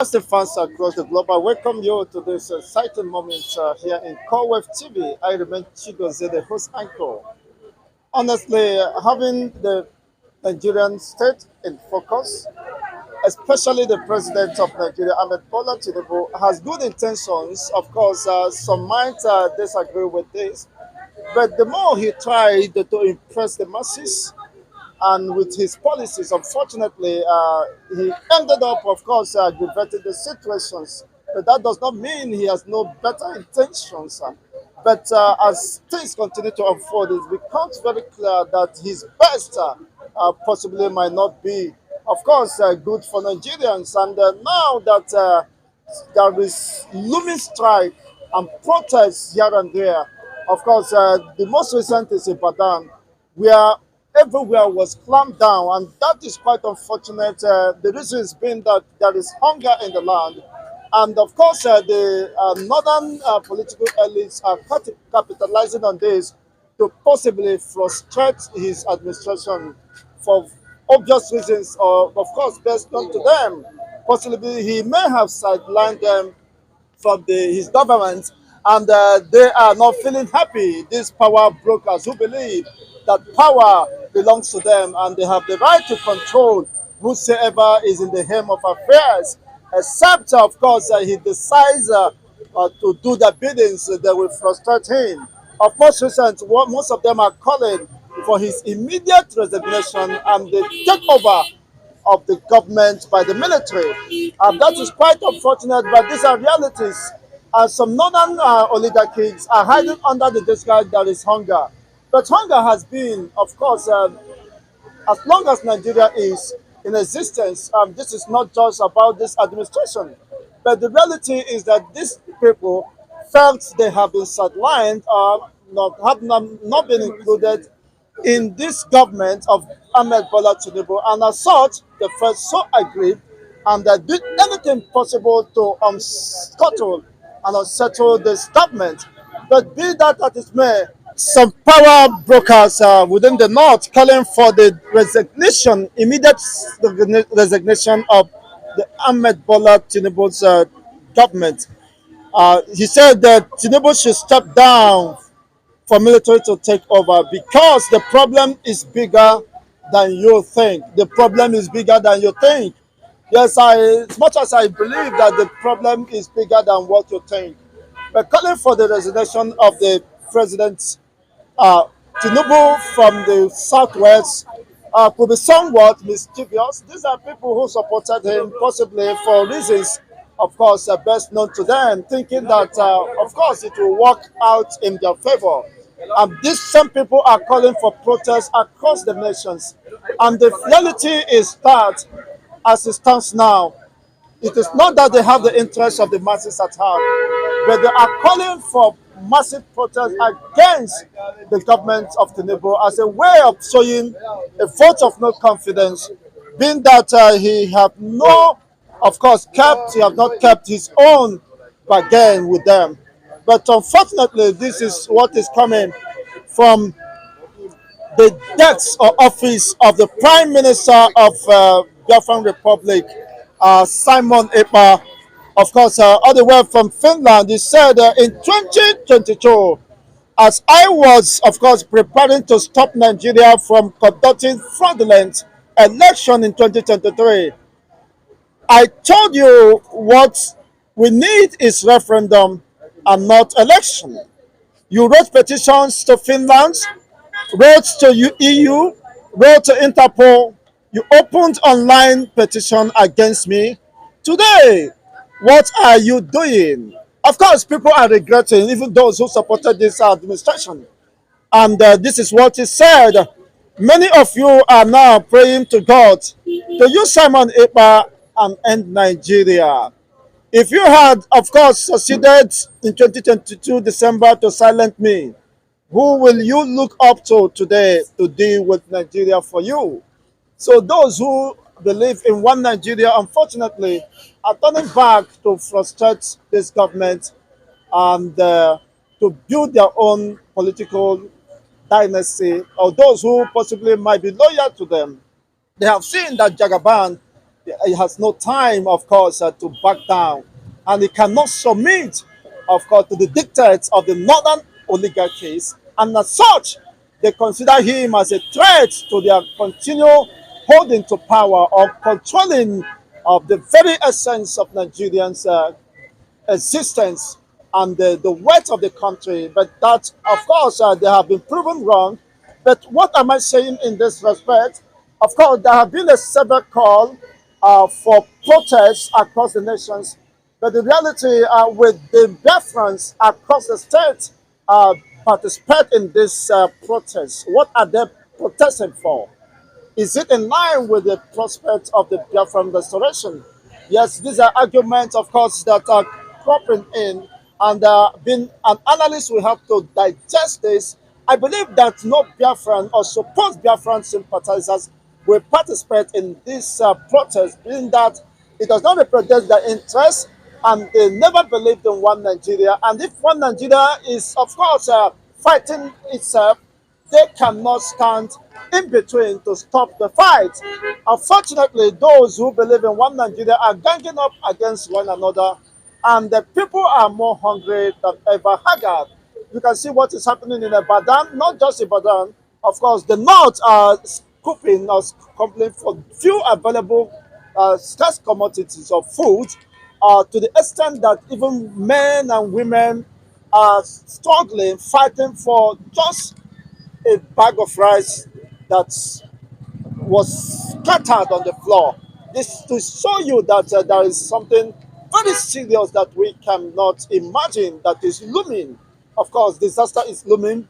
The fans across the globe, I welcome you to this exciting moment here in Corewave TV. I remain Chigoze, the host anchor. Honestly, having the Nigerian state in focus, especially the president of Nigeria, Ahmed Bola Tinubu, has good intentions. Of course, some might disagree with this, but the more he tried to impress the masses, and with his policies, unfortunately, he ended up, of course, aggravating the situations. But that does not mean he has no better intentions. But as things continue to unfold, it becomes very clear that his best possibly might not be, of course, good for Nigerians. And now that there is looming strike and protests here and there, of course, the most recent is in Ibadan, where everywhere was clamped down, and that is quite unfortunate. The reason is being that there is hunger in the land, and of course, the northern political elites are capitalizing on this to possibly frustrate his administration for obvious reasons, or of course, best known to them. Possibly, he may have sidelined them from his government, and they are not feeling happy. These power brokers who believe that power belongs to them and they have the right to control whosoever is in the helm of affairs, except, of course, he decides to do the biddings that will frustrate him. Of most recent, what most of them are calling for his immediate resignation and the takeover of the government by the military. That is quite unfortunate, but these are realities. Some northern oligarchies are hiding under the disguise that is hunger. But hunger has been, of course, as long as Nigeria is in existence, this is not just about this administration. But the reality is that these people felt they have been sidelined or not been included in this government of Ahmed Bola Tinubu, and as such, they felt so aggrieved and they did anything possible to scuttle and unsettle this government. But be that as it may, some power brokers within the north calling for the resignation, immediate resignation of the Ahmed Bola Tinubu's government. He said that Tinubu should step down for military to take over because the problem is bigger than you think. The problem is bigger than you think. Yes, as much as I believe that the problem is bigger than what you think, but calling for the resignation of the president uh, Tinubu from the southwest could be somewhat mischievous. These are people who supported him possibly for reasons, of course, best known to them, thinking that, of course, it will work out in their favor. These same people are calling for protests across the nations. And the reality is that, as it stands now, it is not that they have the interest of the masses at heart, but they are calling for massive protests against the government of Tinubu as a way of showing a vote of no confidence, being that he have no, of course, he have not kept his own bargain with them. But unfortunately, this is what is coming from the desk or office of the Prime Minister of Biafran Republic, Simon Epa, of course, all the way from Finland. He said in 2022, as I was, of course, preparing to stop Nigeria from conducting fraudulent election in 2023, I told you what we need is referendum and not election. You wrote petitions to Finland, wrote to EU, wrote to Interpol. You opened online petition against me. Today, what are you doing? Of course, people are regretting, even those who supported this administration. And this is what he said. Many of you are now praying to God to use Simon Epa and end Nigeria. If you had, of course, succeeded in 2022 December to silence me, who will you look up to today to deal with Nigeria for you? So those who believe in one Nigeria, unfortunately, are turning back to frustrate this government and to build their own political dynasty, or those who possibly might be loyal to them. They have seen that Jagaban It has no time, of course, to back down, and it cannot submit, of course, to the dictates of the northern oligarchies, and as such, they consider him as a threat to their continual holding to power or controlling of the very essence of Nigerians' existence and the weight of the country. But that, of course, they have been proven wrong. But what am I saying in this respect? Of course, there have been a several call for protests across the nations. But the reality with the Biafrans across the state participate in this protest, what are they protesting for? Is it in line with the prospect of the Biafran restoration? Yes, these are arguments, of course, that are cropping in, and being an analyst, we have to digest this. I believe that no Biafran or supposed Biafran sympathizers will participate in this protest, being that it does not represent their interests, and they never believed in one Nigeria. And if one Nigeria is, of course, fighting itself, they cannot stand in between to stop the fight. Unfortunately, those who believe in one Nigeria are ganging up against one another, and the people are more hungry than ever haggard. You can see what is happening in Ibadan, not just Ibadan. Of course, the North are scooping or complaining for few available scarce commodities of food, to the extent that even men and women are struggling, fighting for just a bag of rice that was scattered on the floor. This to show you that there is something very serious that we cannot imagine that is looming. Of course, disaster is looming.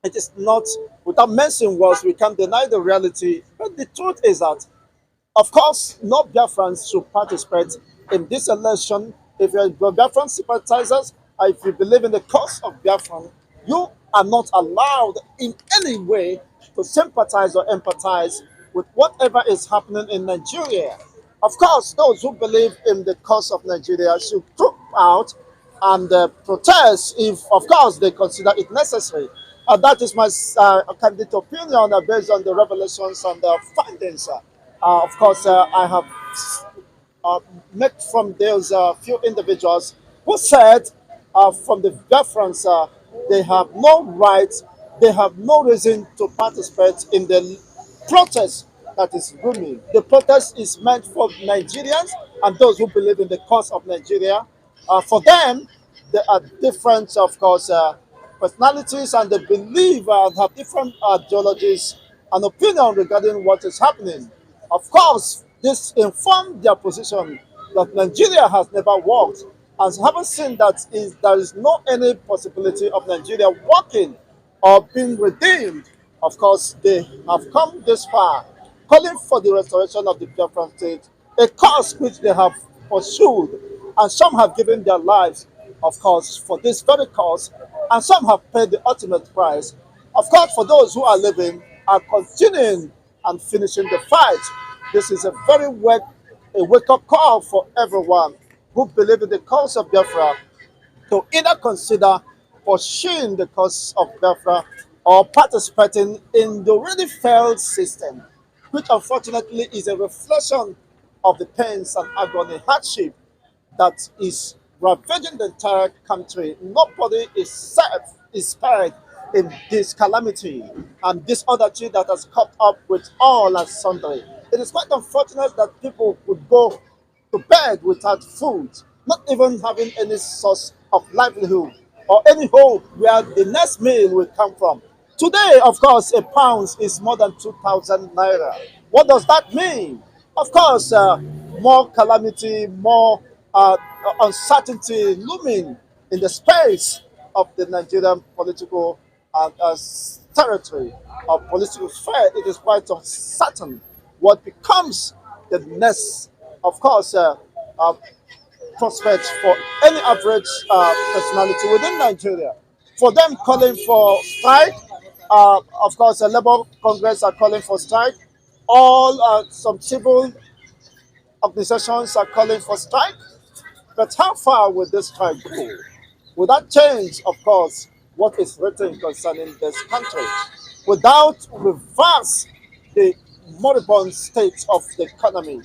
It is not, without mentioning words, we can't deny the reality. But the truth is that, of course, no Biafrans should participate in this election. If you're Biafran sympathizers, if you believe in the cause of Biafran, you are not allowed in any way to sympathize or empathize with whatever is happening in Nigeria. Of course, those who believe in the cause of Nigeria should troop out and protest if, of course, they consider it necessary. That is my candidate opinion based on the revelations and the findings. Of course, I have uh, met from those few individuals who said from the reference they have no right, they have no reason to participate in the protest that is booming. The protest is meant for Nigerians and those who believe in the cause of Nigeria. For them, there are different, of course, personalities, and they believe and have different ideologies and opinion regarding what is happening. Of course, this informed their position that Nigeria has never worked, and having seen that there is no any possibility of Nigeria working or being redeemed. Of course, they have come this far, calling for the restoration of the Biafran state, a cause which they have pursued, and some have given their lives, of course, for this very cause, and some have paid the ultimate price. Of course, for those who are living, are continuing and finishing the fight. This is a a wake-up call for everyone who believe in the cause of Biafra to either consider pursuing the cause of Biafra or participating in the already failed system, which unfortunately is a reflection of the pains and agony hardship that is ravaging the entire country. Nobody is safe, is spared in this calamity and this other tree that has caught up with all and sundry. It is quite unfortunate that people would go to bed without food, not even having any source of livelihood or any hope where the next meal will come from. Today, of course, a pound is more than 2,000 naira. What does that mean? Of course, more calamity, more uncertainty looming in the space of the Nigerian political territory or political sphere. It is quite uncertain what becomes the next, of course, uh, prospects for any average personality within Nigeria. For them calling for strike, of course, the Labour Congress are calling for strike. All some civil organizations are calling for strike. But how far will this strike go? Will that change, of course, what is written concerning this country? Without reverse the moribund state of the economy,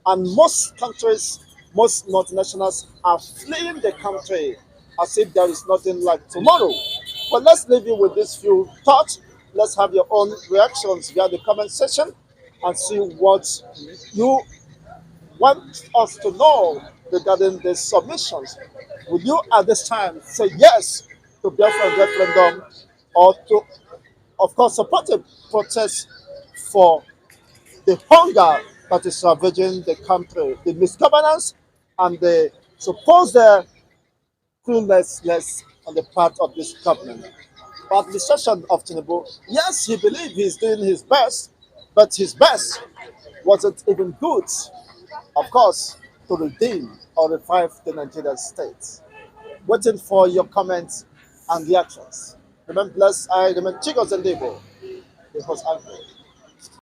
And most countries, most multinationals are fleeing the country as if there is nothing like tomorrow. But let's leave you with this few thoughts. Let's have your own reactions via the comment section and see what you want us to know regarding the submissions. Will you at this time say yes to Biafran referendum or to, of course, support a protest for the hunger that is ravaging the country, the misgovernance, and the supposed cluelessness on the part of this government? But administration of Tinubu, yes, he believes he's doing his best, but his best wasn't even good, of course, to redeem or revive the Nigerian state. Waiting for your comments and reactions. Remember, bless I remain Chigos and Debo, the host anchor.